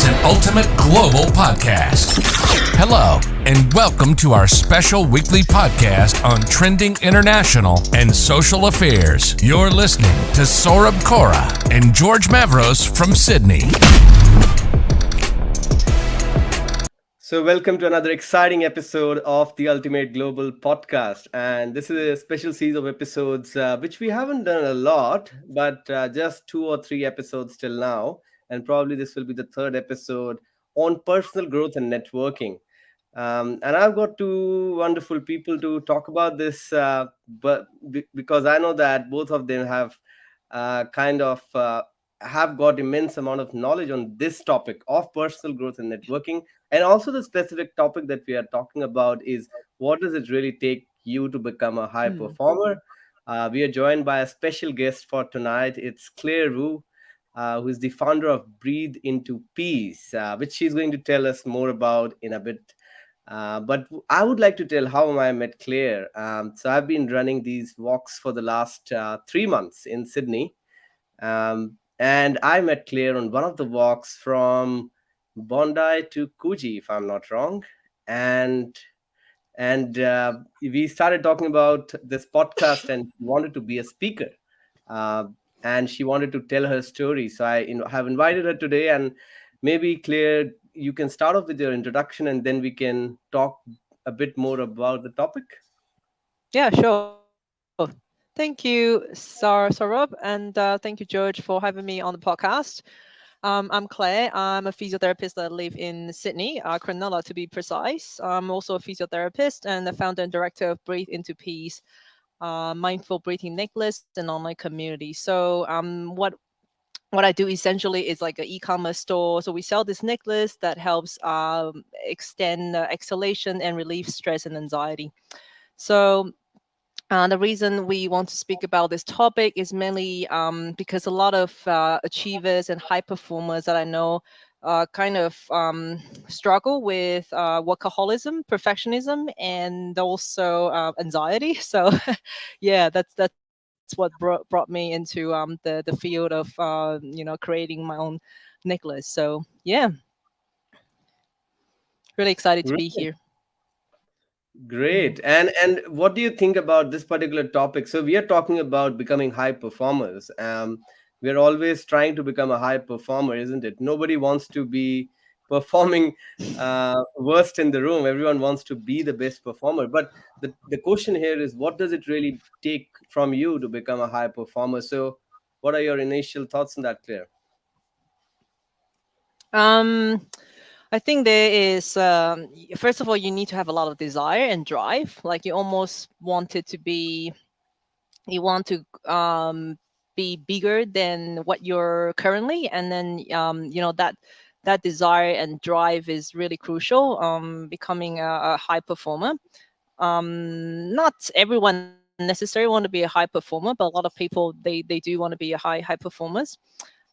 an ultimate global podcast. Hello, and welcome to our special weekly podcast on trending international and social affairs. You're listening to Saurabh Kora and George Mavros from Sydney. So, welcome to another exciting episode of the Ultimate Global Podcast. And this is a special series of episodes which we haven't done a lot, but just 2 or 3 episodes till now. And probably this will be the third episode on personal growth and networking. And I've got two wonderful people to talk about this, because I know that both of them have kind of have got immense amount of knowledge on this topic of personal growth and networking. And also the specific topic that we are talking about is what does it really take you to become a high Hmm. performer. We are joined by a special guest for tonight. It's Claire Wu, who is the founder of Breathe into Peace, which she's going to tell us more about in a bit. But I would like to tell how I met Claire. So I've been running these walks for the last 3 months in Sydney. And I met Claire on one of the walks from Bondi to Coogee, if I'm not wrong. And we started talking about this podcast, and she wanted to be a speaker. Uh, and she wanted to tell her story. So I have invited her today. And maybe, Claire, you can start off with your introduction, and then we can talk a bit more about the topic. Yeah, sure. Thank you, Saurabh, and thank you, George, for having me on the podcast. I'm Claire. I'm a physiotherapist that live in Sydney, Cronulla to be precise. I'm also a physiotherapist and the founder and director of Breathe into Peace, mindful breathing necklace and online community. So what I do essentially is like an e-commerce store. So we sell this necklace that helps extend exhalation and relieve stress and anxiety. So the reason we want to speak about this topic is mainly because a lot of achievers and high performers that I know kind of struggle with workaholism, perfectionism, and also anxiety. So yeah, that's what brought me into the field of creating my own necklace. So yeah, really excited to be here. Great. And what do you think about this particular topic? So we are talking about becoming high performers. We're always trying to become a high performer, isn't it? Nobody wants to be performing worst in the room. Everyone wants to be the best performer. But the question here is, what does it really take from you to become a high performer? So what are your initial thoughts on that, Claire? Um, I think there is, first of all, you need to have a lot of desire and drive. Like you almost want it to be, you want to be bigger than what you're currently, and then that desire and drive is really crucial. Becoming a high performer. Not everyone necessarily want to be a high performer, but a lot of people they do want to be a high performers.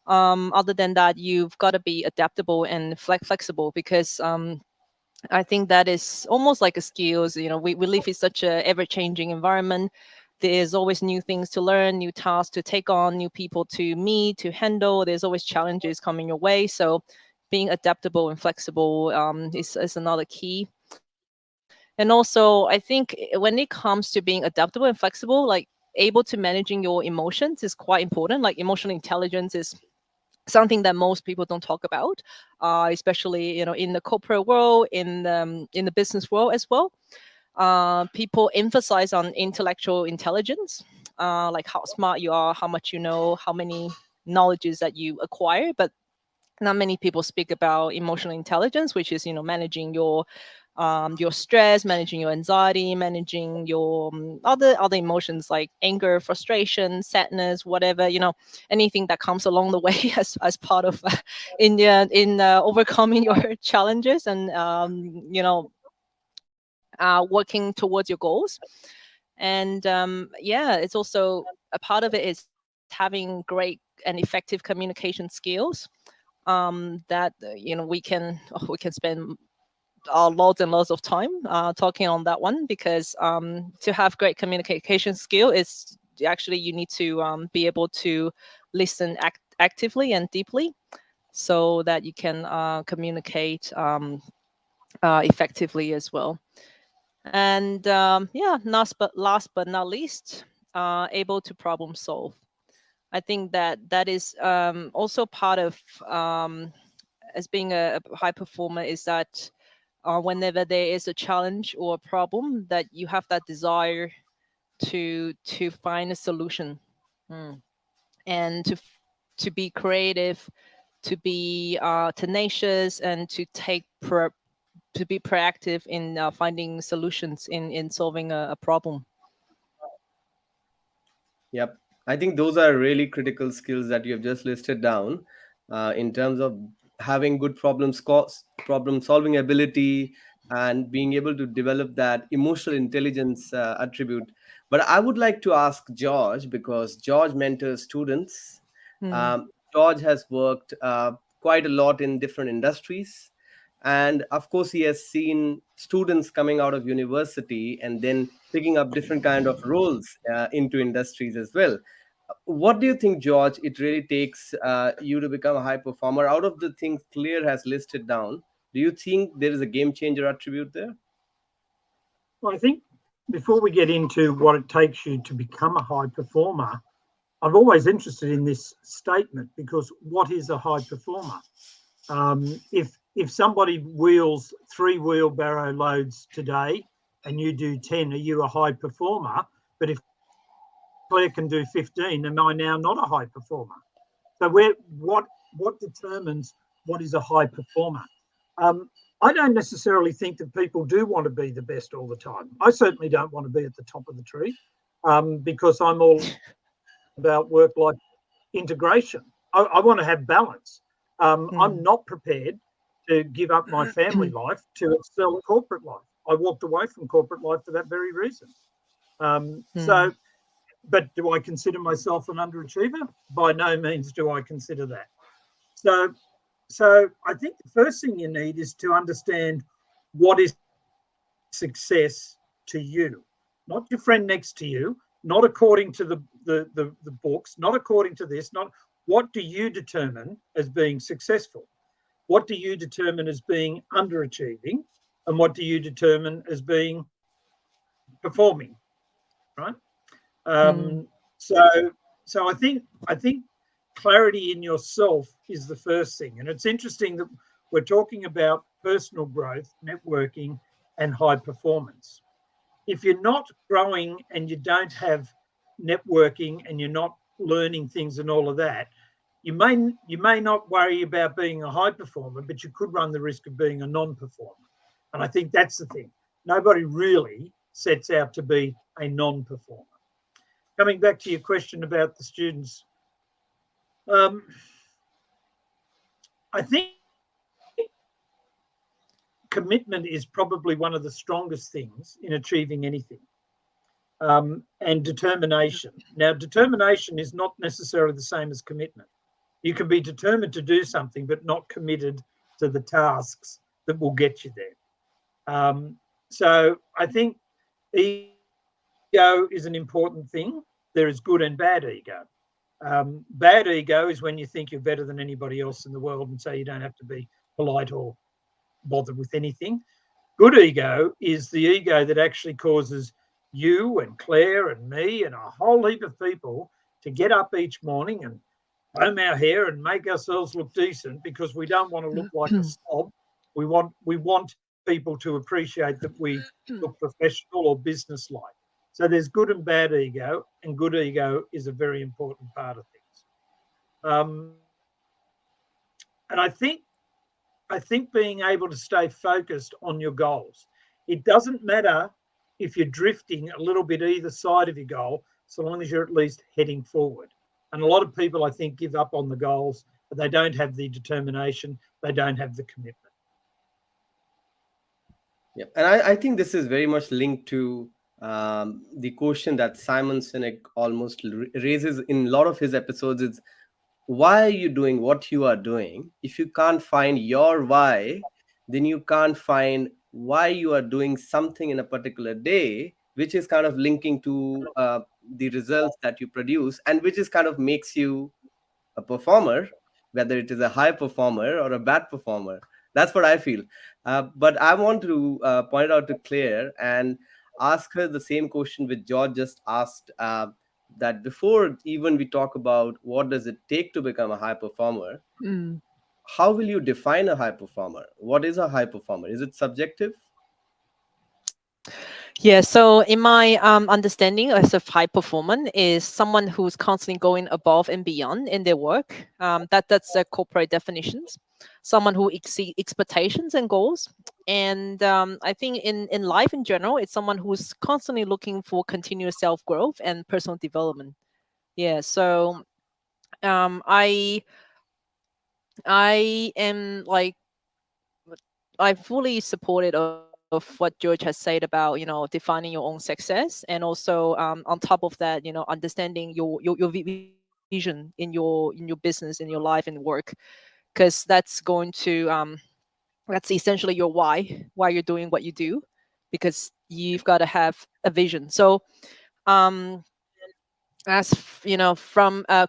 Other than that, you've got to be adaptable and flexible because I think that is almost like a skills. We live in such a ever-changing environment. There's always new things to learn, new tasks to take on, new people to meet, to handle. There's always challenges coming your way. So being adaptable and flexible is another key. And also, I think when it comes to being adaptable and flexible, like able to managing your emotions is quite important. Like emotional intelligence is something that most people don't talk about, especially in the corporate world, in the business world as well. People emphasize on intellectual intelligence, like how smart you are, how much you know, how many knowledges that you acquire, but not many people speak about emotional intelligence, which is managing your stress, managing your anxiety, managing your other emotions like anger, frustration, sadness, whatever, anything that comes along the way as part of in overcoming your challenges and working towards your goals. And yeah, it's also a part of it is having great and effective communication skills, that we can spend lots and lots of time talking on that one, because to have great communication skill is actually you need to be able to listen actively and deeply. so that you can communicate effectively as well. And yeah, last but not least, able to problem solve. I think that is also part of as being a high performer, is that whenever there is a challenge or a problem, that you have that desire to find a solution. And to be creative, to be tenacious, and to be proactive in finding solutions in solving a problem. Yep. I think those are really critical skills that you have just listed down in terms of having good problem solving ability and being able to develop that emotional intelligence attribute. But I would like to ask George, because George mentors students. George has worked quite a lot in different industries. And of course, he has seen students coming out of university and then picking up different kind of roles into industries as well. What do you think, George, it really takes you to become a high performer? Out of the things Claire has listed down, do you think there is a game changer attribute there? Well, I think before we get into what it takes you to become a high performer, I'm always interested in this statement, because what is a high performer? If somebody wheels 3 wheelbarrow loads today and you do 10, are you a high performer? But if Claire can do 15, am I now not a high performer? So what determines what is a high performer? I don't necessarily think that people do want to be the best all the time. I certainly don't want to be at the top of the tree, because I'm all about work-life integration. I want to have balance. I'm not prepared to give up my family life to excel at corporate life. I walked away from corporate life for that very reason. So, but do I consider myself an underachiever? By no means do I consider that. So I think the first thing you need is to understand what is success to you, not your friend next to you, not according to the books, not according to this, not what do you determine as being successful? What do you determine as being underachieving? And what do you determine as being performing? Right? So I think clarity in yourself is the first thing. And it's interesting that we're talking about personal growth, networking, and high performance. If you're not growing and you don't have networking and you're not learning things and all of that, you may not worry about being a high performer, but you could run the risk of being a non-performer. And I think that's the thing. Nobody really sets out to be a non-performer. Coming back to your question about the students, I think commitment is probably one of the strongest things in achieving anything, and determination. Now, determination is not necessarily the same as commitment. You can be determined to do something, but not committed to the tasks that will get you there. So I think ego is an important thing. There is good and bad ego. Bad ego is when you think you're better than anybody else in the world, and so you don't have to be polite or bothered with anything. Good ego is the ego that actually causes you and Claire and me and a whole heap of people to get up each morning and comb our hair and make ourselves look decent, because we don't want to look like a snob. We want people to appreciate that we look professional or business-like. So there's good and bad ego, and good ego is a very important part of things. And I think being able to stay focused on your goals. It doesn't matter if you're drifting a little bit either side of your goal, so long as you're at least heading forward. And a lot of people, I think, give up on the goals, but they don't have the determination, they don't have the commitment. Yeah, and I think this is very much linked to the question that Simon Sinek almost raises in a lot of his episodes. Is why are you doing what you are doing? If you can't find your why, then you can't find why you are doing something in a particular day, which is kind of linking to the results that you produce, and which is kind of makes you a performer. whether it is a high performer or a bad performer. That's what I feel. But I want to point out to Claire and ask her the same question which George just asked. That before even we talk about what does it take to become a high performer, Mm. how will you define a high performer? What is a high performer? Is it subjective? Yeah, so in my understanding as a high performer is someone who's constantly going above and beyond in their work. That's the corporate definitions. Someone who exceed expectations and goals. And I think in life in general, it's someone who's constantly looking for continuous self growth and personal development. Yeah, so I am like I fully supported of what George has said about defining your own success, and also on top of that, understanding your vision in your business, in your life and work, because that's going to that's essentially your why you're doing what you do, because you've got to have a vision. So from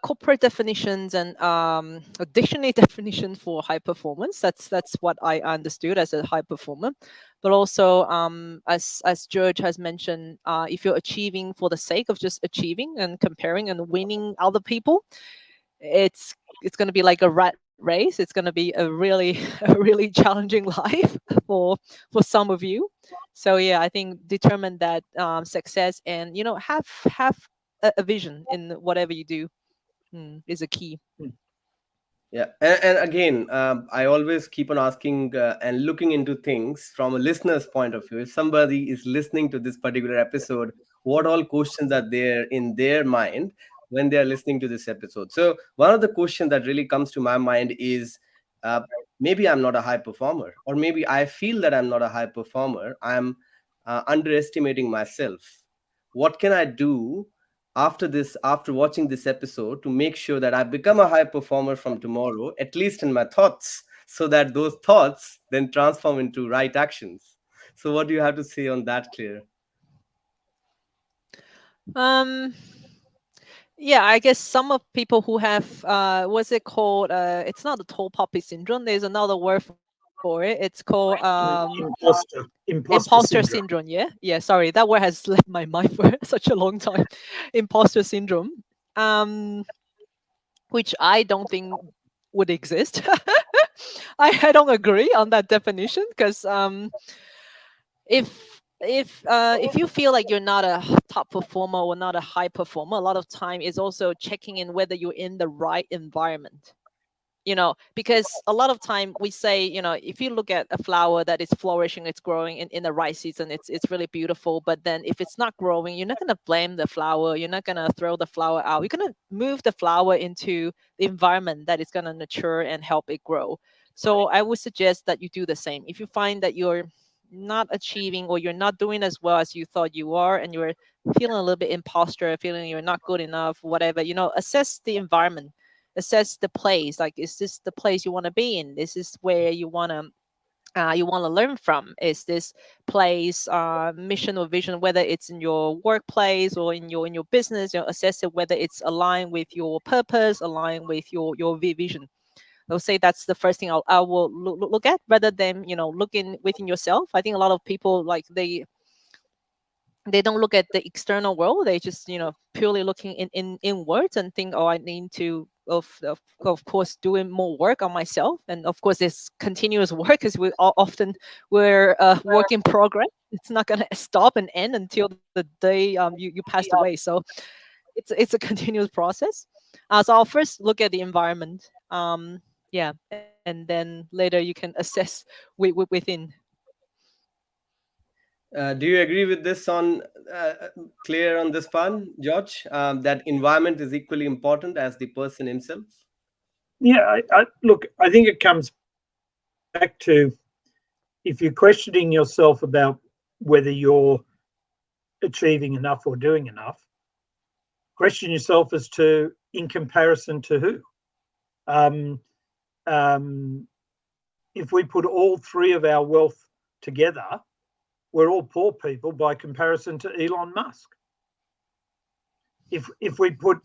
corporate definitions and a dictionary definition for high performance, that's what I understood as a high performer. But also as George has mentioned, if you're achieving for the sake of just achieving and comparing and winning other people, it's going to be like a rat race. It's going to be a really a really challenging life for some of you. So yeah, I think determine that success, and have a vision in whatever you do is a key. Yeah, and again, I always keep on asking and looking into things from a listener's point of view. If somebody is listening to this particular episode, what all questions are there in their mind when they are listening to this episode? So, one of the questions that really comes to my mind is uh, maybe I'm not a high performer, or maybe I feel that I'm not a high performer. I'm underestimating myself. What can I do after watching this episode to make sure that I become a high performer from tomorrow, at least in my thoughts, so that those thoughts then transform into right actions? So what do you have to say on that, Claire? um yeah, I guess some of people who have what's it called, it's not the tall poppy syndrome, there's another word for it. It's called imposter syndrome. Yeah, sorry, that word has left my mind for such a long time. Imposter syndrome, which I don't think would exist. I don't agree on that definition, because if you feel like you're not a top performer or not a high performer, a lot of time is also checking in whether you're in the right environment. Because a lot of time we say, if you look at a flower that is flourishing, it's growing in the right season, it's really beautiful. But then if it's not growing, you're not going to blame the flower. You're not going to throw the flower out. You're going to move the flower into the environment that is going to nurture and help it grow. So I would suggest that you do the same. If you find that you're not achieving, or you're not doing as well as you thought you are, and you're feeling a little bit imposter, feeling you're not good enough, whatever, assess the environment, assess the place. Like, is this the place you want to be in? This is where you want to learn from. Is this place mission or vision, whether it's in your workplace or in your business, assess it whether it's aligned with your purpose, aligned with your vision. I'll say that's the first thing I will look at, rather than looking within yourself. I think a lot of people, like, they don't look at the external world. They just purely looking inwards and think, oh, I need to of course doing more work on myself. And of course it's continuous work, because we're work in progress. It's not going to stop and end until the day you passed away. So it's a continuous process. So I'll first look at the environment, yeah, and then later you can assess within. Do you agree with this on Claire on this one, George? That environment is equally important as the person himself. Yeah, look, I think it comes back to, if you're questioning yourself about whether you're achieving enough or doing enough, question yourself as to, in comparison to who. If we put all three of our wealth together, we're all poor people by comparison to Elon Musk. If we put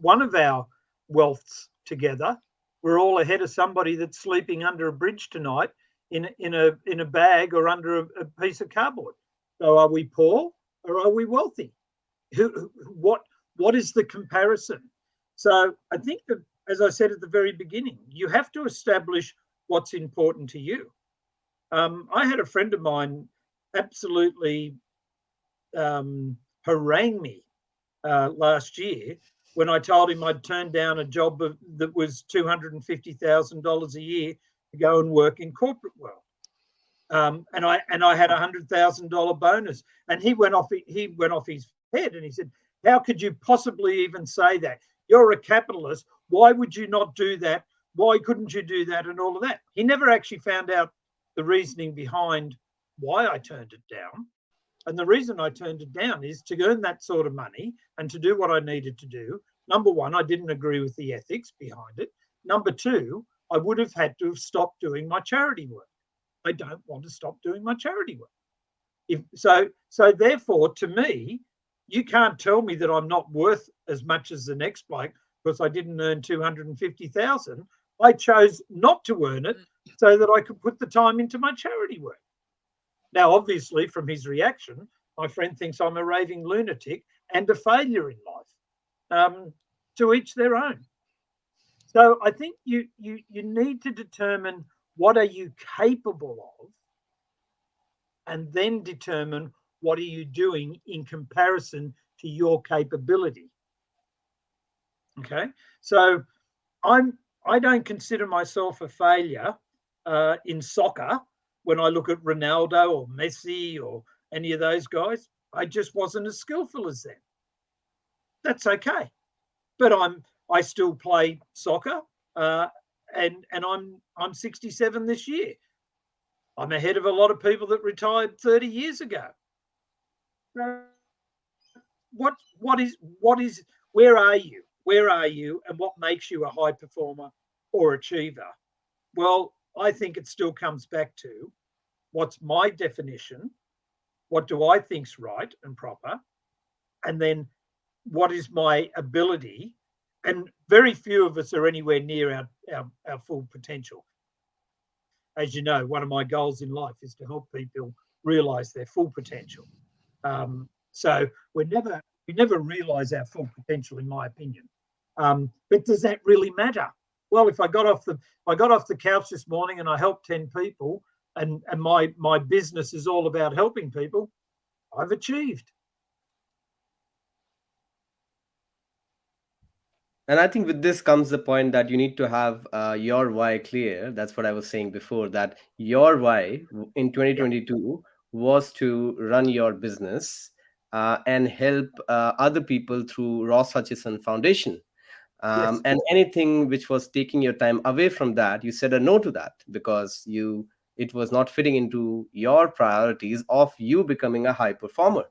one of our wealths together, we're all ahead of somebody that's sleeping under a bridge tonight in a bag or under a piece of cardboard. So are we poor or are we wealthy? What is the comparison? So I think that, as I said at the very beginning, you have to establish what's important to you. I had a friend of mine absolutely harangue me last year when I told him I'd turned down a job that was $250,000 a year to go and work in corporate world. And I had $100,000 bonus, and he went off his head, and he said, "How could you possibly even say that? You're a capitalist. Why would you not do that? Why couldn't you do that?" And all of that. He never actually found out the reasoning behind why I turned it down. And the reason I turned it down is to earn that sort of money and to do what I needed to do. Number one, I didn't agree with the ethics behind it. Number two, I would have had to have stopped doing my charity work. I don't want to stop doing my charity work. So therefore, to me, you can't tell me that I'm not worth as much as the next bloke because I didn't earn 250,000. I chose not to earn it so that I could put the time into my charity work. Now, obviously, from his reaction, my friend thinks I'm a raving lunatic and a failure in life. To each their own. So I think you need to determine what are you capable of, and then determine what are you doing in comparison to your capability. Okay, so I don't consider myself a failure in soccer when I look at Ronaldo or Messi or any of those guys. I just wasn't as skillful as them. That's okay, but I still play soccer, and I'm 67 this year. I'm ahead of a lot of people that retired 30 years ago. So where are you? Where are you, and what makes you a high performer or achiever? Well, I think it still comes back to what's my definition, what do I think's right and proper, and then what is my ability. And very few of us are anywhere near our full potential. As you know, one of my goals in life is to help people realise their full potential. So we never realise our full potential, in my opinion. But does that really matter? Well, if I got off the couch this morning and I helped 10 people, and my business is all about helping people, I've achieved. And I think with this comes the point that you need to have your why clear. That's what I was saying before, that your why in 2022 was to run your business and help other people through Ross Hutchison Foundation. Yes. And anything which was taking your time away from that, you said a no to that because it was not fitting into your priorities of you becoming a high performer.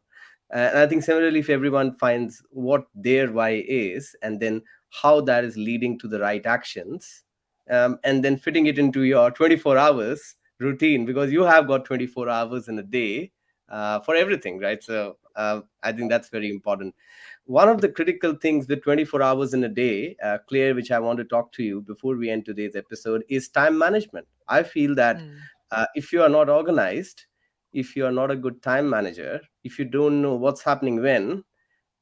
And I think similarly, if everyone finds what their why is, and then how that is leading to the right actions, and then fitting it into your 24 hours routine, because you have got 24 hours in a day for everything, right? So I think that's very important. One of the critical things with 24 hours in a day, Claire, which I want to talk to you before we end today's episode, is time management. I feel that if you are not organized, if you are not a good time manager, if you don't know what's happening when,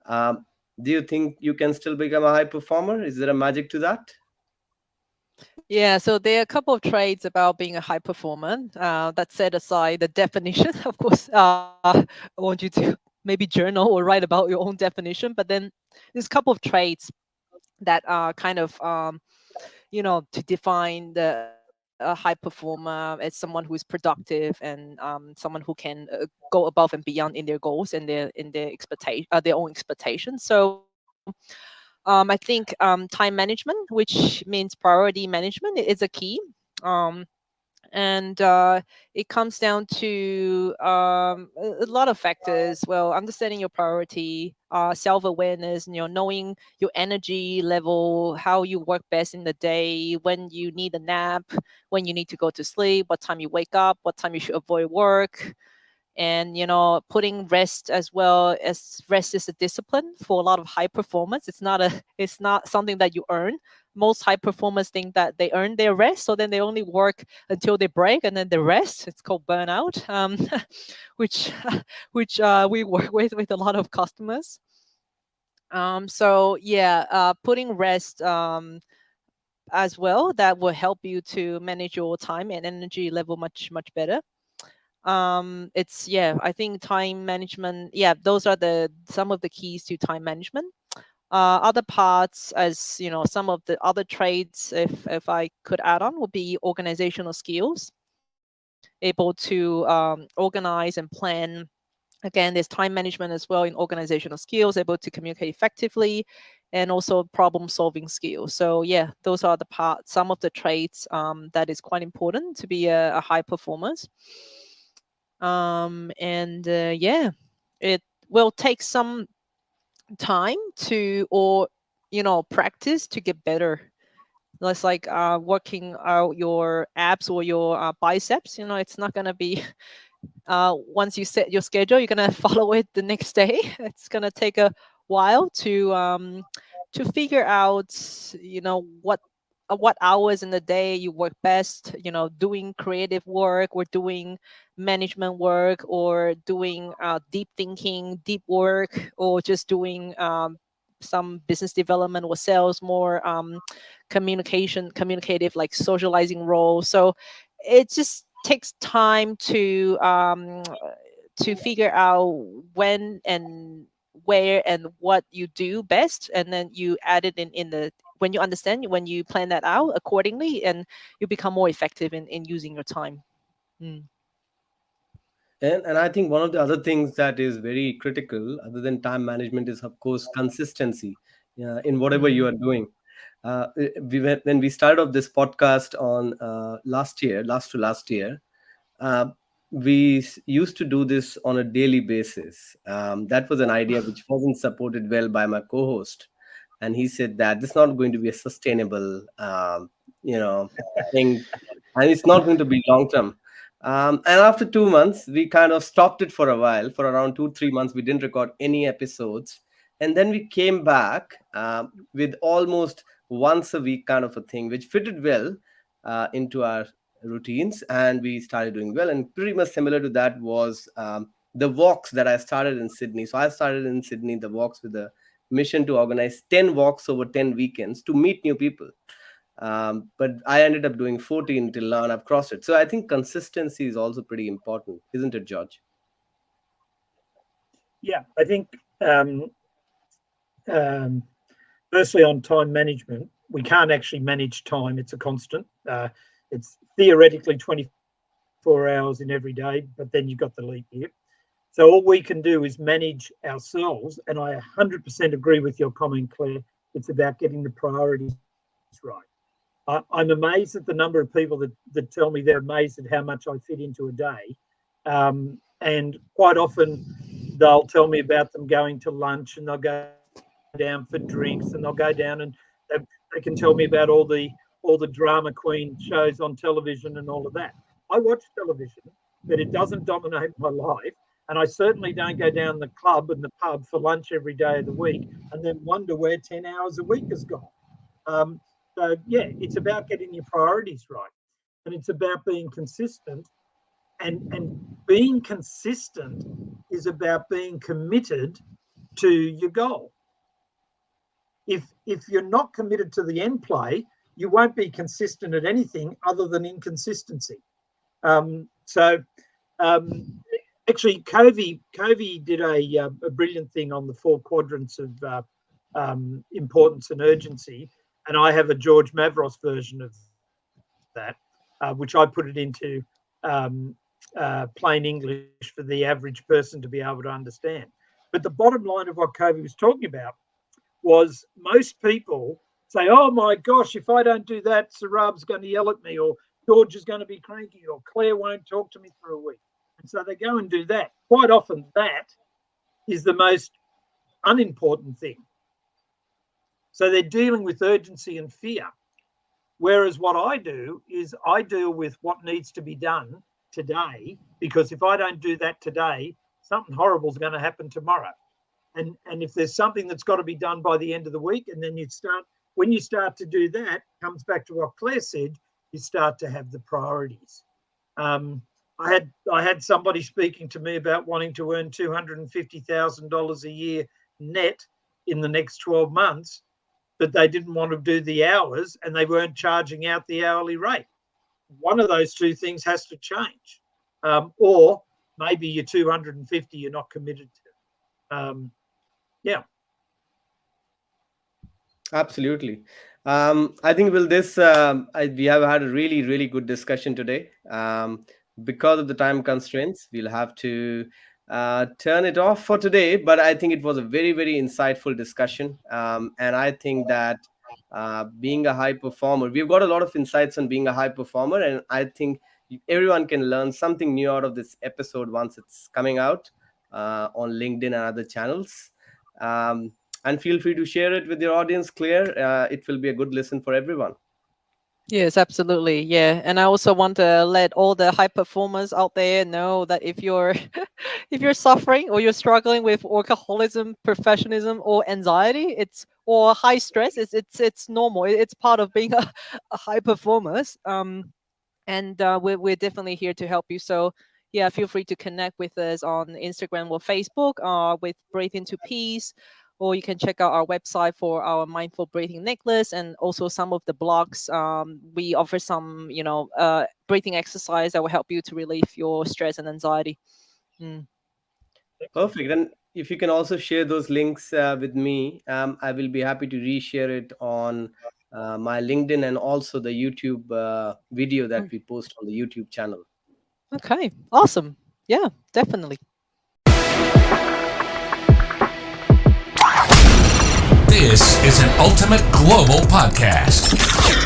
do you think you can still become a high performer? Is there a magic to that? Yeah, so there are a couple of traits about being a high performer. That set aside the definition, of course, I want you to maybe journal or write about your own definition. But then there's a couple of traits that are kind of, to define a high performer as someone who is productive and someone who can go above and beyond in their goals and their expectation, their own expectations. So I think time management, which means priority management, is a key. And it comes down to a lot of factors. Well, understanding your priority, self-awareness, knowing your energy level, how you work best in the day, when you need a nap, when you need to go to sleep, what time you wake up, what time you should avoid work, And putting rest as well, as rest is a discipline for a lot of high performance. It's not something that you earn. Most high performers think that they earn their rest, so then they only work until they break and then they rest. It's called burnout, which we work with a lot of customers. So yeah, putting rest as well, that will help you to manage your time and energy level much better. I think time management, those are some of the keys to time management. Other parts, as some of the other traits, if I could add on, would be organizational skills, able to organize and plan. Again, there's time management as well in organizational skills, able to communicate effectively, and also problem solving skills. So yeah, those are some of the traits that is quite important to be a high performer. It will take some time practice to get better. It's like working out your abs or your biceps. It's not going to be once you set your schedule, you're going to follow it the next day. It's going to take a while to figure out what hours in the day you work best, doing creative work or doing management work or doing deep thinking, deep work, or just doing some business development or sales, more communicative, like socializing role. So it just takes time to figure out when and where and what you do best, and then you add it in the when you understand, when you plan that out accordingly, and you become more effective in using your time. And I think one of the other things that is very critical, other than time management, is of course consistency in whatever you are doing. When we started off this podcast on last to last year, we used to do this on a daily basis. That was an idea which wasn't supported well by my co-host, and he said that this is not going to be a sustainable, thing, and it's not going to be long term. And after 2 months, we kind of stopped it for a while. For around 2-3 months, we didn't record any episodes, and then we came back with almost once a week kind of a thing, which fitted well into our routines, and we started doing well. And pretty much similar to that was the walks that I started in Sydney. So I started in Sydney the walks with a mission to organize 10 walks over 10 weekends to meet new people. But I ended up doing 14 till now, and I've crossed it. So I think consistency is also pretty important, isn't it, George? Yeah, I think firstly on time management, we can't actually manage time. It's a constant. It's theoretically 24 hours in every day, but then you've got the leap year. So all we can do is manage ourselves. And I 100% agree with your comment, Claire. It's about getting the priorities right. I'm amazed at the number of people that tell me they're amazed at how much I fit into a day. And quite often they'll tell me about them going to lunch, and they'll go down for drinks, and they'll go down and they can tell me about all the drama queen shows on television and all of that. I watch television, but it doesn't dominate my life. And I certainly don't go down the club and the pub for lunch every day of the week and then wonder where 10 hours a week has gone. So, yeah, it's about getting your priorities right. And it's about being consistent. And being consistent is about being committed to your goal. If you're not committed to the end play, you won't be consistent at anything other than inconsistency. Actually, Covey did a brilliant thing on the 4 quadrants of importance and urgency, and I have a George Mavros version of that, which I put it into plain English for the average person to be able to understand. But the bottom line of what Covey was talking about was most people say, oh my gosh, if I don't do that, Sarab's going to yell at me, or George is going to be cranky, or Claire won't talk to me for a week. And so they go and do that. Quite often that is the most unimportant thing. So they're dealing with urgency and fear. Whereas what I do is I deal with what needs to be done today, because if I don't do that today, something horrible is going to happen tomorrow. And if there's something that's got to be done by the end of the week, and then when you start to do that, comes back to what Claire said, you start to have the priorities. I had somebody speaking to me about wanting to earn $250,000 a year net in the next 12 months, but they didn't want to do the hours and they weren't charging out the hourly rate. One of those two things has to change. Or maybe your 250 you're not committed to. Yeah. Absolutely. I think with this, we have had a really, really good discussion today. Because of the time constraints, we'll have to turn it off for today. But I think it was a very, very insightful discussion. And I think that being a high performer, we've got a lot of insights on being a high performer. And I think everyone can learn something new out of this episode once it's coming out on LinkedIn and other channels. And feel free to share it with your audience, Claire. It will be a good listen for everyone. Yes, absolutely. Yeah. And I also want to let all the high performers out there know that if you're suffering or you're struggling with workaholism, perfectionism, or anxiety, or high stress, it's normal. It's part of being a high performer. And we're definitely here to help you. So yeah, feel free to connect with us on Instagram or Facebook with Breathe Into Peace. Or you can check out our website for our mindful breathing necklace and also some of the blogs. We offer some, breathing exercise that will help you to relieve your stress and anxiety. Perfect. And if you can also share those links with me, I will be happy to reshare it on my LinkedIn and also the YouTube video that we post on the YouTube channel. Okay, awesome. Yeah, definitely. This is an Ultimate Global Podcast.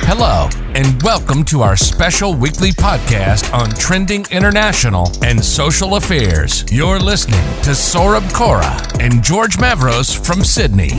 Hello, and welcome to our special weekly podcast on trending international and social affairs. You're listening to Saurabh Kora and George Mavros from Sydney.